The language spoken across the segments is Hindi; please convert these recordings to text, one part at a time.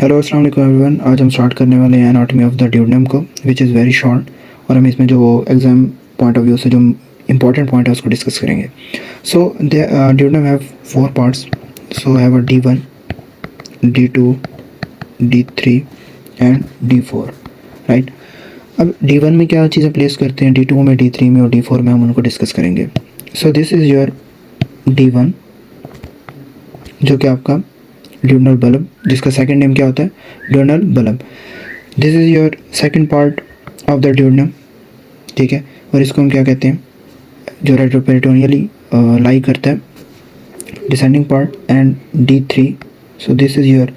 हेलो अस्सलाम वालेकुम एवरीवन। आज हम स्टार्ट करने वाले हैं एनाटॉमी ऑफ द ड्यूडेनम को, विच इज़ वेरी शॉर्ट। और हम इसमें जो एग्जाम पॉइंट ऑफ व्यू से जो इंपॉर्टेंट पॉइंट है उसको डिस्कस करेंगे। So the duodenum have 4 parts. So have a D1, D2, D3 and D4, right. अब D1 में क्या चीज़ें प्लेस करते हैं, D2 में, D3 में और D4 में हम उनको डिस्कस करेंगे। सो दिस इज़ योर D1, जो कि आपका ड्यूडेनल बल्ब, जिसका सेकंड नेम क्या होता है, duodenal bulb. This is your second part of the duodenum, ठीक है। और इसको हम क्या कहते हैं, जो रेट्रोपेरिटोनियली लाई करता है, descending part. And D3, so this is your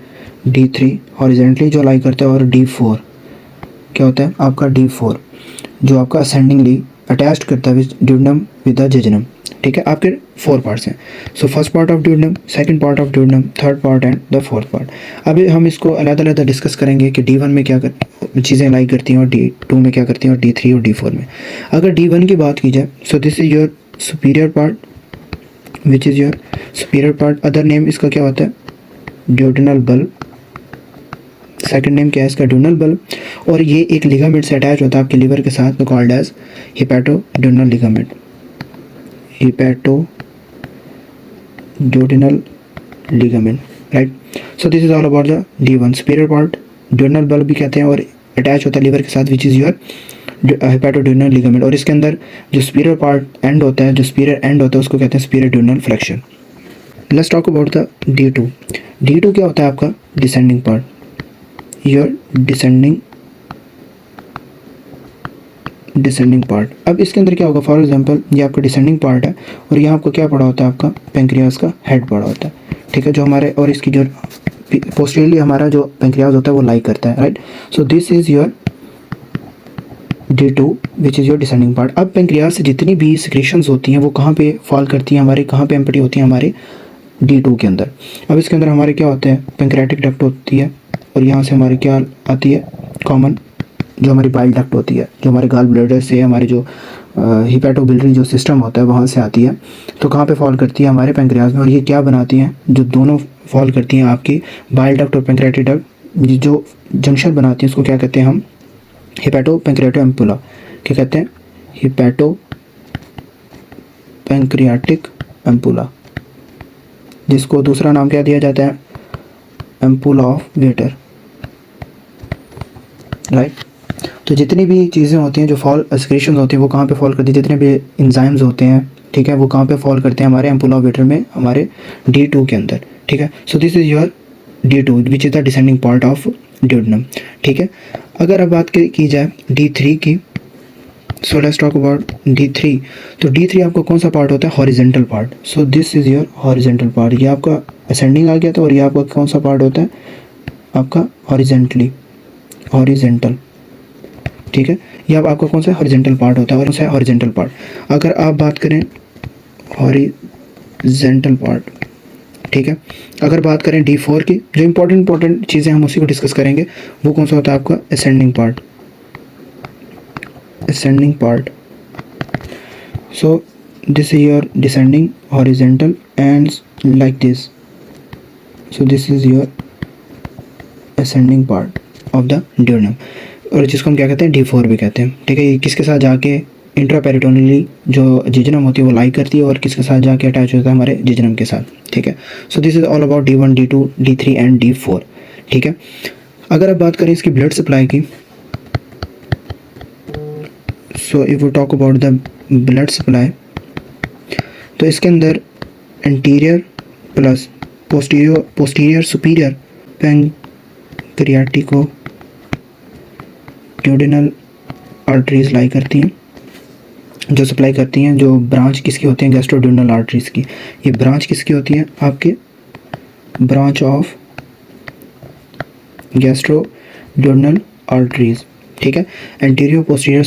D3 horizontally जो लाई करता है। और D4 क्या होता है आपका, D4 जो आपका असेंडिंगली अटैच्ड करता है ड्यूडेनम विद द जेजुनम, ठीक है। आपके 4 पार्ट्स हैं। So first part of duodenum, second part of duodenum, third part and the fourth part. अभी हम इसको अलग-अलग डिस्कस करेंगे कि D1 में क्या चीज़ें लाई करती हैं और D2 में क्या करती हैं और D3 और D4 में। अगर D1 की बात की जाए, सो this is your superior part, which is your superior part. Other name इसका क्या होता है, ड्यूडेनल बल्ब। सेकंड नेम क्या है इसका, ड्यूडेनल बल्ब। और ये एक लिगामेंट से अटैच होता है आपके लिवर के साथ, तो called as hepatoduodenal ligament, hepatoduodenal ligament, right. So this is all about the D1 superior part, duodenal bulb भी कहते हैं, और अटैच होता है लिवर के साथ, विच इज़ योर हिपैटोड्यूडेनल लिगामेंट। और इसके अंदर जो सुपीरियर पार्ट एंड होता है, जो सुपीरियर एंड होता है, उसको कहते हैं superior duodenal flexion. Let's talk about the D2। D2 क्या होता है आपका, descending part, your descending part. अब इसके अंदर क्या होगा, फॉर एग्जांपल ये आपका डिसेंडिंग पार्ट है, और यहाँ आपको क्या पड़ा होता है, आपका पेंक्रियाज का हेड पड़ा होता है, ठीक है, जो हमारे, और इसकी जो पोस्टीरियरली हमारा जो पेंक्रियाज होता है वो लाई करता है, right. So this is your D2 which is your descending part. अब पेंक्रियाज से जितनी भी सिक्रीशंस होती हैं वो कहाँ पे फॉल करती हैं हमारे, कहाँ पे एम्प्टी होती हैं हमारे D2 के अंदर। अब इसके अंदर हमारे क्या होते हैं, पेंक्रियाटिक डक्ट होती है, और यहाँ से हमारी क्या आती है, कॉमन जो हमारी बाइल डक्ट होती है, जो हमारे गाल ब्लैडर से हमारे जो हिपैटोबिलिटरी जो सिस्टम होता है वहाँ से आती है। तो कहाँ पे फॉल करती है, हमारे पेंक्रियाज में। और ये क्या बनाती हैं, जो दोनों फॉल करती हैं आपकी बाइल डक्ट और पेंक्रियाटिक डक्ट, जो जंक्शन बनाती हैं उसको क्या कहते हैं हम, हिपैटो पेंक्रियाटो एम्पुला। क्या कहते हैं, हिपैटो पेंक्रियाटिक एम्पुला, जिसको दूसरा नाम क्या दिया जाता है, एम्पुला ऑफ वेटर, राइट। तो जितनी भी चीज़ें होती हैं जो फॉल सिक्रीशंस होती हैं वो कहाँ पे फॉल करती है, जितने भी एंजाइम्स होते हैं, ठीक है, वो कहाँ पे फॉल करते हैं, हमारे एम्पुला ऑफ वेटर में, हमारे D2 के अंदर, ठीक है। So this is your D2 which is the descending part of duodenum, ठीक है। अगर अब बात की जाए D3 की, so let's talk about D3। तो D3 आपका कौन सा पार्ट होता है, horizontal part. So this is your horizontal part. ये आपका असेंडिंग आ गया था, और ये आपका कौन सा पार्ट होता है, आपका हॉरिजेंटल, ठीक है। ये अब आपका कौन सा हॉरिजेंटल पार्ट होता है, और कौन सा है हॉरिजेंटल पार्ट। अगर आप बात करें हॉरिजेंटल पार्ट, ठीक है। अगर बात करें D4 की, जो इंपॉर्टेंट चीज़ें हम उसी को डिस्कस करेंगे, वो कौन सा होता है आपका, ascending part. So this is your descending, horizontal and like this. So this is your ascending part of the duodenum, और जिसको हम क्या कहते हैं, D4 भी कहते हैं, ठीक है। ये किसके साथ जाके इंट्रापेरिटोनियली जो जेजुनम होती है वो लाई करती है, और किसके साथ जाके अटैच होता है, हमारे जेजुनम के साथ, ठीक है। So this is all about D1, D2, D3 and D4, ठीक है। अगर आप बात करें इसकी ब्लड सप्लाई की, so if we talk about the blood supply, तो इसके अंदर anterior plus posterior superior pancreaticoduodenal arteries lie करती हैं, जो सप्लाई करती हैं, जो ब्रांच किसकी होती हैं, गैस्ट्रोड्यूडेनल आर्टरीज की। ये ब्रांच किसकी होती है, आपके ब्रांच ऑफ गैस्ट्रोड्यूडेनल आर्टरीज, ठीक है। Anterior posterior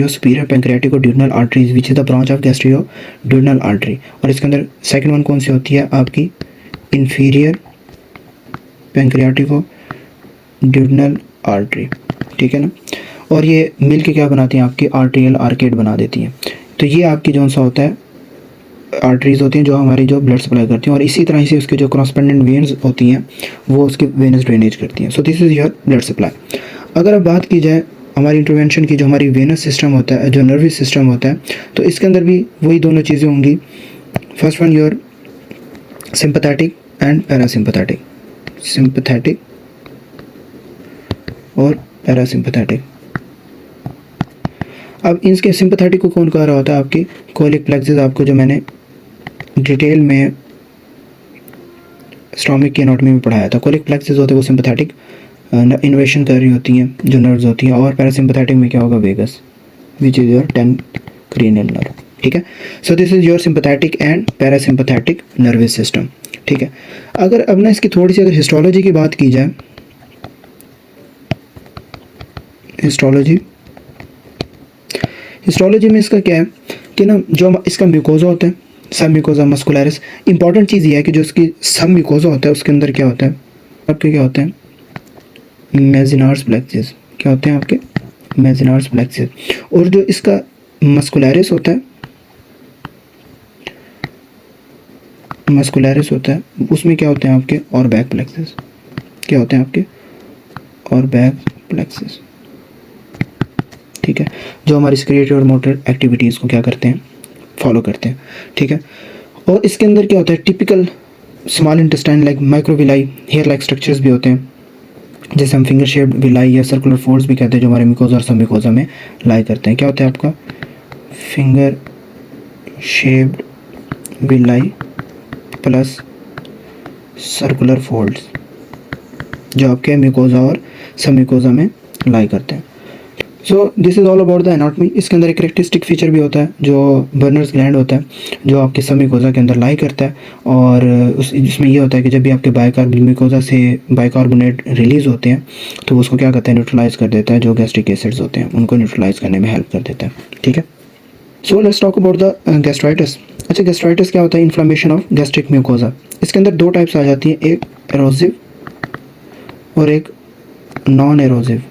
superior pancreaticoduodenal arteries which is the branch of gastroduodenal artery. और इसके अंदर सेकंड वन कौन सी होती है, आपकी इंफीरियर पेंक्रियाटिको ड्यूडेनल आर्टरी, ठीक है ना। और ये मिल के क्या बनाती हैं, आपकी आर्टेरियल आर्केड बना देती हैं। तो ये आपकी जौन सा होता है, आर्टरीज होती हैं जो हमारी जो ब्लड सप्लाई करती हैं, और इसी तरह से उसके जो करस्पॉन्डेंट वेन्स होती हैं वो उसकी वेनस ड्रेनेज करती हैं। सो this is your blood supply. अगर अब बात की जाए हमारी इंटरवेंशन की, जो हमारी वेनस सिस्टम होता है, जो नर्वस सिस्टम होता है, तो इसके अंदर भी वही दोनों चीज़ें होंगी। First one your sympathetic and parasympathetic, sympathetic और पैरासिम्पैथेटिक। अब इसके सिंपैथेटिक को कौन कह रहा होता है? आपकी कोलिक प्लेक्सिस, आपको जो मैंने डिटेल में स्टोमिक की एनाटॉमी में पढ़ाया था। कोलिक प्लेक्सिस होते हैं वो सिंपैथेटिक इन्वेशन कर रही होती हैं, जो नर्व्स होती हैं, और पैरासिम्पैथेटिक में क्या होगा? Vagus, which is your 10 cranial nerve. ठीक है, so this is your sympathetic and parasympathetic nervous system. ठीक है, अगर अब ना इसकी थोड़ी सी अगर हिस्टोलॉजी की बात की जाए, हिस्टोलॉजी में इसका क्या है कि ना, जो इसका म्यूकोजा होता है, सब म्यूकोजा मस्कुलरिस। इंपॉर्टेंट चीज़ ये है कि जो इसकी सब म्यूकोजा होता है उसके अंदर क्या होता है? आपके क्या होते हैं? मेजिनार्स प्लेक्सिस। क्या होते हैं आपके? मेजिनार्स प्लेक्सिस। और जो इसका मस्कुलरिस होता है, उसमें क्या होते हैं आपके? और बैक प्लेक्सिस। क्या होते हैं आपके? और बैक प्लेक्सिस। ठीक है, जो हमारी स्क्रिएटिव और मोटर एक्टिविटीज़ को क्या करते हैं? फॉलो करते हैं। ठीक है, और इसके अंदर क्या होता है? Typical small intestine like microvilli, hair like structures भी होते हैं, जैसे हम फिंगर शेप्ड विलाई या सर्कुलर फोल्ड्स भी कहते हैं, जो हमारे म्यूकोजा और सब म्यूकोजा में लाई करते हैं। क्या होता है आपका? Finger shaped villi plus circular folds, जो आपके म्यूकोजा और सब म्यूकोजा में लाई करते हैं। सो this is all about the anatomy. इसके अंदर एक कैरेक्टरिस्टिक फीचर भी होता है जो बर्नर्स ग्लैंड होता है, जो आपके सब म्यूकोजा के अंदर लाई करता है, और इसमें ये होता है कि जब भी आपके म्यूकोजा से बाइकार्बोनेट रिलीज़ होते हैं तो उसको क्या करता है? न्यूट्रलाइज कर देता है। जो गैस्ट्रिक एसिड्स होते हैं उनको न्यूट्रलाइज करने में हेल्प कर देता है। ठीक है, so let's talk about the gastritis. अच्छा, गैस्ट्राइटिस क्या होता है? Inflammation of gastric mucosa. इसके अंदर दो टाइप्स आ जाती हैं, एक एरोसिव और एक नॉन एरोसिव।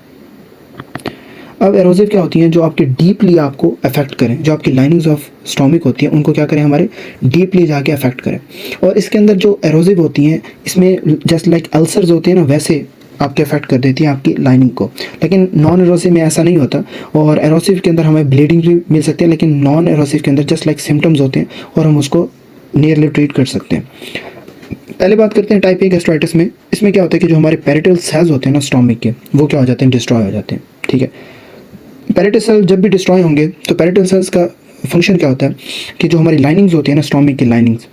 अब एरोसिव क्या होती हैं? जो आपके डीपली आपको अफेक्ट करें, जो आपकी लाइनिंग्स ऑफ स्टोमिक होती हैं उनको क्या करें? हमारे डीपली जाके अफेक्ट करें। और इसके अंदर जो एरोसिव होती हैं, इसमें जस्ट लाइक अल्सर्स होते हैं ना, वैसे आपके अफेक्ट कर देती हैं आपकी लाइनिंग को। लेकिन नॉन एरोसिव में ऐसा नहीं होता, और एरोसिव के अंदर हमें ब्लीडिंग भी मिल सकती है, लेकिन नॉन एरोसिव के अंदर जस्ट लाइक सिम्टम्स होते हैं और हम उसको नियरली ट्रीट कर सकते हैं। पहले बात करते हैं टाइप ए गैस्ट्राइटिस में। इसमें क्या होता है कि जो हमारे पेरिटल सेल्स होते हैं ना स्टोमिक के, वो क्या हो जाते हैं? डिस्ट्रॉय हो जाते हैं। ठीक है, पेरिटल सेल जब भी डिस्ट्रॉय होंगे तो पेरिटल सेल्स का फंक्शन क्या होता है कि जो हमारी लाइनिंग्स होती है ना, स्टोमिक की लाइनिंग्स,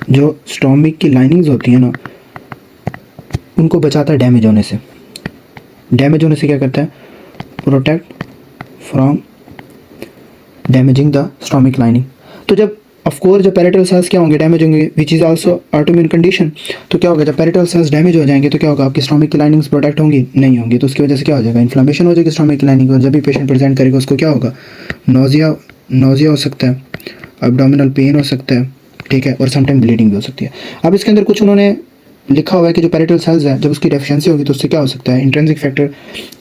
जो स्टोमिक की लाइनिंग्स होती है ना, उनको बचाता है डैमेज होने से। डैमेज होने से क्या करता है? Protect from damaging the stomach lining. तो जब ऑफकोर्स जब पेरिटल सेल्स क्या होंगे? डैमेज होंगे, which is also autoimmune condition. तो क्या होगा? जब पेरिटल सेल्स डैमेज हो जाएंगे तो क्या होगा? आपकी स्टोमिक की लाइनिंग्स प्रोटेक्ट होंगी? नहीं होंगी। तो उसकी वजह से क्या हो जाएगा? इन्फ्लेमेशन हो जाएगी स्टोमिक की लाइनिंग, और जब भी पेशेंट प्रेजेंट करेगा उसको क्या होगा? नोजिया हो सकता है, एब्डोमिनल पेन हो सकता है। ठीक है, और समटाइम ब्लीडिंग भी हो सकती है। अब इसके अंदर कुछ उन्होंने लिखा हुआ है कि जो पेरिटल सेल्स है, जब उसकी डेफिशिएंसी होगी तो उससे क्या हो सकता है? Intrinsic factor,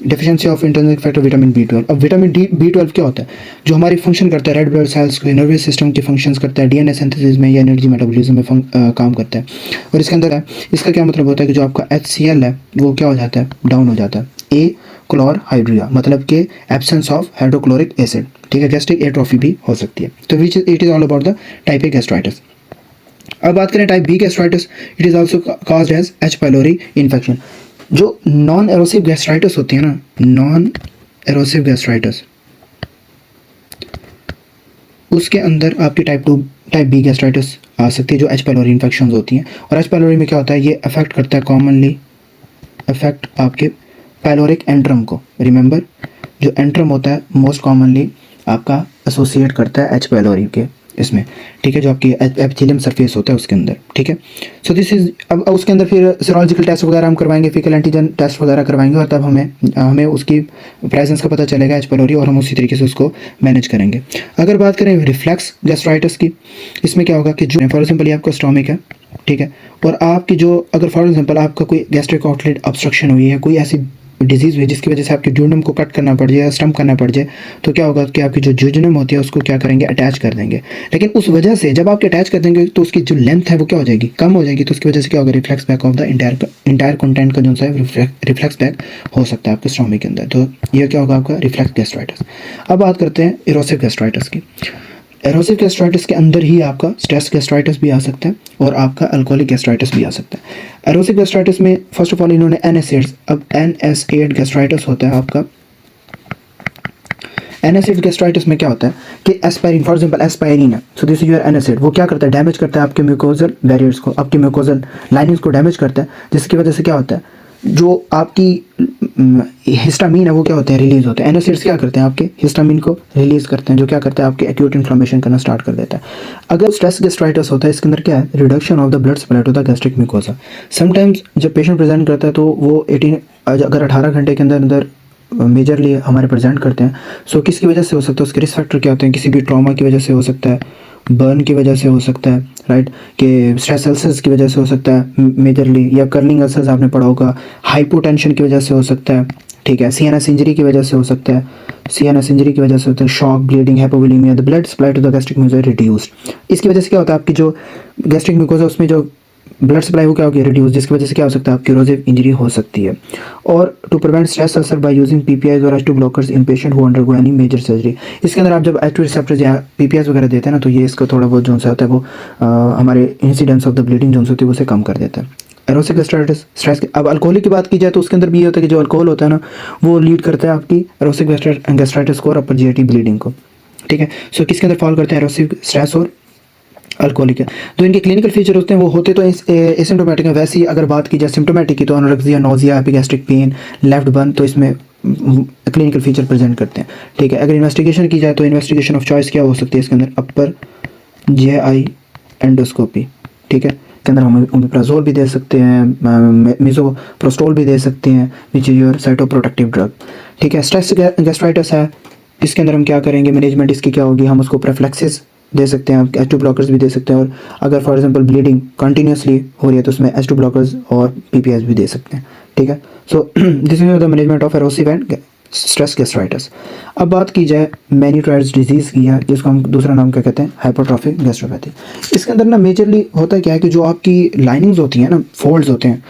deficiency of intrinsic factor vitamin B12। अब विटामिन B12 क्या होता है? जो हमारी फंक्शन करता है रेड ब्लड सेल्स के नर्वस सिस्टम की फंक्शंस करता है, डीएनए सिंथेसिस में या एनर्जी मेटाबॉलिज्म में काम करता है। और इसके अंदर है, इसका क्या मतलब होता है कि जो आपका HCl है वो क्या हो जाता है? डाउन हो जाता है। ए क्लोरहाइड्रिया, मतलब कि एब्सेंस ऑफ हाइड्रोक्लोरिक एसिड। ठीक है, गैस्ट्रिक एट्रोफी भी हो सकती है। तो which it is all about the type A gastritis. अब बात करें type B gastritis, it is also caused as H pylori infection. जो नॉन एरोसिव गैस्ट्राइटिस होती है ना, नॉन एरोसिव गैस्ट्राइटिस, उसके अंदर आपकी टाइप बी गैस्ट्राइटिस आ सकती है, जो H पाइलोरी इन्फेक्शन होती हैं। और H पाइलोरी में क्या होता है? ये अफेक्ट करता है कॉमनली अफेक्ट आपके पाइलोरिक एंट्रम को। रिमेंबर, जो एंट्रम होता है मोस्ट कॉमनली आपका एसोसिएट करता है H पाइलोरी के इसमें। ठीक है, जो आपकी एपिथेलियम सरफेस होता है उसके अंदर। ठीक है, सो दिस इज अब उसके अंदर फिर सीरोलॉजिकल टेस्ट वगैरह हम करवाएंगे, फीकल एंटीजन टेस्ट वगैरह करवाएंगे, और तब हमें उसकी प्रेजेंस का पता चलेगा H पाइलोरी, और हम उसी तरीके से उसको मैनेज करेंगे। अगर बात करें रिफ्लेक्स गैस्ट्राइटिस की, इसमें क्या होगा कि जो फॉर एग्जाम्पल आपका स्टोमिक है, ठीक है, और आपकी जो अगर फॉर एग्जाम्पल आपका कोई गैस्ट्रिक आउटलेट ऑब्स्ट्रक्शन हुई है, कोई ऐसी डिजीज़ हुई जिसकी वजह से आपके ड्यूडेनम को कट करना पड़ जाए या स्टम्प करना पड़ जाए, तो क्या होगा कि आपकी जो ड्यूडेनम होती है उसको क्या करेंगे, अटैच कर देंगे। लेकिन उस वजह से जब आप अटैच कर देंगे तो उसकी जो लेंथ है वो क्या हो जाएगी, कम हो जाएगी। तो उसकी वजह से क्या होगा, reflex back of the entire content का जो सा है रिफ्लेक्स बैक हो सकता है आपके स्टोमक के अंदर। तो ये क्या होगा आपका रिफ्लेक्स गैस्ट्राइटिस। अब बात करते हैं इरोसिव गैस्ट्राइटिस की। एरोसिव गैस्ट्राइटिस के अंदर ही आपका स्ट्रेस गैस्ट्राइटिस भी आ सकता है और आपका अल्कोहलिक गैस्ट्राइटिस भी आ सकता है। एरोसिव गैस्ट्राइटिस में फर्स्ट ऑफ ऑल इन्होंने NSAIDs, अब NSAID गैस्ट्राइटिस होता है आपका। NSAID गैस्ट्राइटिस में क्या होता है कि एस्पायरिन, फॉर एग्जांपल एस्पायरिन है, so this is your NSAID, वो क्या करता है, डैमेज करता है आपके म्यूकोजल बैरियर्स को, आपकी म्यूकोजल लाइनिंग्स को डैमेज करता है, जिसकी वजह से क्या होता है, जो आपकी हिस्टामीन है वो क्या होते हैं, रिलीज होते हैं। NSAIDs क्या करते हैं, आपके हिस्टामीन को रिलीज करते हैं, जो क्या करते हैं, आपके एक्यूट इन्फ्लेमेशन करना स्टार्ट कर देता है। अगर स्ट्रेस गैस्ट्राइटिस होता है, इसके अंदर क्या है, reduction of the blood supply to the gastric mucosa. Sometimes जब पेशेंट प्रेजेंट करता है तो वो 18 घंटे के अंदर मेजरली हमारे प्रेजेंट करते हैं। सो किसकी वजह से हो सकता है, उसके रिस्क फैक्टर क्या होते हैं, किसी भी ट्रॉमा की वजह से हो सकता है, बर्न की वजह से हो सकता है, राइट, कि स्ट्रेस अल्सर्स की वजह से हो सकता है मेजरली, या कर्लिंग अल्सर्स आपने पढ़ा होगा, हाइपोटेंशन की वजह से हो सकता है, ठीक है, CNS इंजरी की वजह से हो सकता है, CNS इंजरी की वजह से होता है, shock, bleeding, hypovolaemia, the blood supply to the gastric mucosa reduced. इसकी वजह से क्या होता है, आपकी जो गैस्ट्रिक म्यूकोसा उसमें जो ब्लड सप्लाई वो क्या होगी, रिड्यूस, जिसकी वजह से क्या हो सकता है, आपकी इरोसिव इंजरी हो सकती है। और to prevent stress ulcer by using PPIs और H2 blockers in patient who undergo any major surgery. इसके अंदर आप जब H2 रिसेप्टर्स या PPIs वगैरह देते हैं ना, तो ये इसको थोड़ा बहुत जो सा होता है वो हमारे इंसिडेंस ऑफ द ब्लीडिंग जो होती है उसे कम कर देता है। एरोसिव गैस्ट्राइटिस स्ट्रेस के। अब अल्कोहलिक की बात की जाए तो उसके अंदर भी ये होता है कि जो अल्कोहल होता है ना वो लीड करता है आपकी एरोसिव गैस्ट्राइटिस को और अपर GIT ब्लीडिंग को, ठीक है। सो किसके अंदर फॉल करते हैं, एरोसिव स्ट्रेस और अल्कोहलिक है। तो इनके क्लिनिकल फीचर होते हैं वो होते तो एसिम्टोमेटिक है। वैसे ही अगर बात की जाए सिम्टोमेटिक की तो anorexia, nausea, epigastric pain, left burn, तो इसमें क्लिनिकल फीचर प्रेजेंट करते हैं, ठीक है। अगर इन्वेस्टिगेशन की जाए तो इन्वेस्टिगेशन ऑफ चॉइस क्या हो सकती है इसके अंदर, अपर GI एंडोस्कोपी, ठीक है, के अंदर हम ओमेप्राजोल भी दे सकते हैं, मिसोप्रोस्टोल भी दे सकते हैं, which is your cytoprotective drug, ठीक है। स्ट्रेस गैस्ट्राइटिस है, इसके अंदर हम क्या करेंगे, मैनेजमेंट इसकी क्या होगी, हम उसको प्रोफिलैक्सिस दे सकते हैं, H2 ब्लॉकर्स भी दे सकते हैं, और अगर फॉर एग्जांपल ब्लीडिंग कंटिन्यूसली हो रही है तो उसमें H2 ब्लॉकर्स और PPIs भी दे सकते हैं, ठीक है। So this is the management of erosive and stress gastritis. अब बात की जाए मैन्यूट्राइड्स डिजीज़ की है, जिसको हम दूसरा नाम क्या कहते हैं, हाइपरट्रॉफिक गैस्ट्रोपैथी। इसके अंदर ना मेजरली होता है क्या है कि जो आपकी लाइनिंग्स होती हैं ना, फोल्ड्स होते हैं,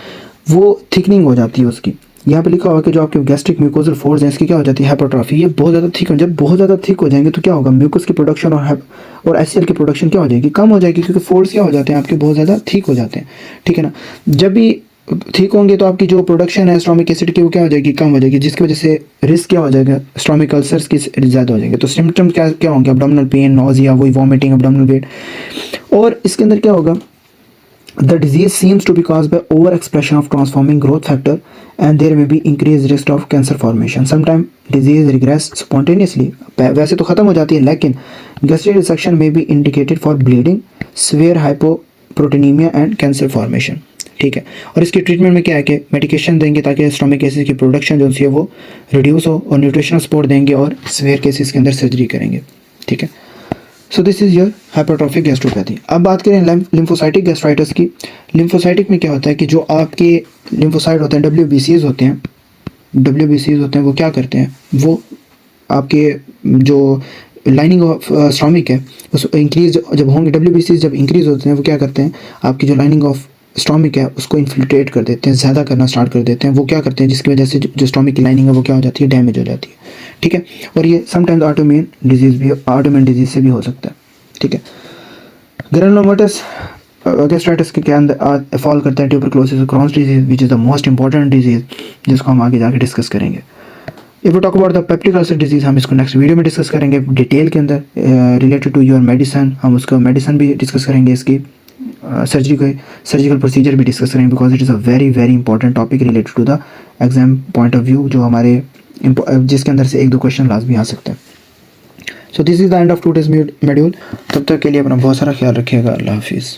वो थिकनिंग हो जाती है उसकी। यहाँ पे लिखा हुआ कि जो आपके गैस्ट्रिक म्यूकोजल फोल्ड्स हैं इसकी क्या हो जाती है, हाइपरट्रॉफी। ये बहुत ज़्यादा थिक हो, जब बहुत ज़्यादा थिक हो जाएंगे तो क्या होगा, म्यूकस की प्रोडक्शन और HCl की प्रोडक्शन क्या हो जाएगी, कम हो जाएगी, क्योंकि फोल्ड्स क्या हो जाते हैं आपके बहुत ज़्यादा थिक हो जाते हैं, ठीक है ना। जब भी ठीक होंगे तो आपकी जो प्रोडक्शन है स्टोमिक एसिड की वो क्या हो जाएगी, कम हो जाएगी, जिसकी वजह से रिस्क क्या हो जाएगा, स्टोमिक अल्सर्स की ज़्यादा हो जाएंगे। तो सिम्टम्स क्या क्या होंगे, अब्डोमिनल पेन, नोजिया, वही वॉमिटिंग, अब्डोमिनल वेट। और इसके अंदर क्या होगा, the disease seems to be caused by overexpression of transforming growth factor and there may be increased risk of cancer formation. Sometimes disease regress spontaneously, वैसे तो ख़त्म हो जाती है, लेकिन gastric resection may be indicated for bleeding, severe hypoproteinemia and cancer formation, ठीक है। और इसके ट्रीटमेंट में क्या है कि मेडिकेशन देंगे ताकि स्टोमिक एसिड की प्रोडक्शन जो है वो रिड्यूस हो, और न्यूट्रिशनल सपोर्ट देंगे, और सीवियर केसेस के अंदर सर्जरी करेंगे, ठीक है। So this is your hypertrophic gastropathy. अब बात करें लिम्फोसाइटिक गैस्ट्राइटिस की। लिम्फोसाइटिक में क्या होता है कि जो आपके लिम्फोसाइट होते हैं, WBCs होते हैं, वो क्या करते हैं, वो आपके जो लाइनिंग ऑफ स्टोमिक है उस इंक्रीज जब होंगे, WBCs जब इंक्रीज होते हैं वो क्या करते हैं, आपकी जो लाइनिंग ऑफ स्टोमिक है उसको इन्फिल्ट्रेट कर देते हैं, ज़्यादा करना स्टार्ट कर देते हैं। वो क्या करते हैं, जिसकी वजह से जो स्टोमिक की लाइनिंग है वो क्या हो जाती है, डैमेज हो जाती है, ठीक है। और ये समटाइम्स ऑटोइम्यून डिजीज से भी हो सकता है, ठीक है। ग्रेनुलोमाटस गैस्ट्राइटिस के अंदर फॉल करता है ट्यूबरकुलोसिस और Crohn's disease, which is the most important disease, जिसको हम आगे जाके डिस्कस करेंगे। If you talk about the peptic ulcer disease, हम इसको नेक्स्ट वीडियो में डिस्कस करेंगे डिटेल के अंदर, रिलेटेड टू योर मेडिसन। हम उसका मेडिसन भी डिस्कस करेंगे, इसकी सर्जिकल प्रोसीजर भी डिस्कस करेंगे, because it is a very very important topic related to the exam point of view, जो हमारे जिसके अंदर से 1-2 क्वेश्चन लाजमी आ सकते हैं। सो this is the end of today's module. तब तक के लिए अपना बहुत सारा ख्याल रखिएगा। अल्लाह हाफिज़।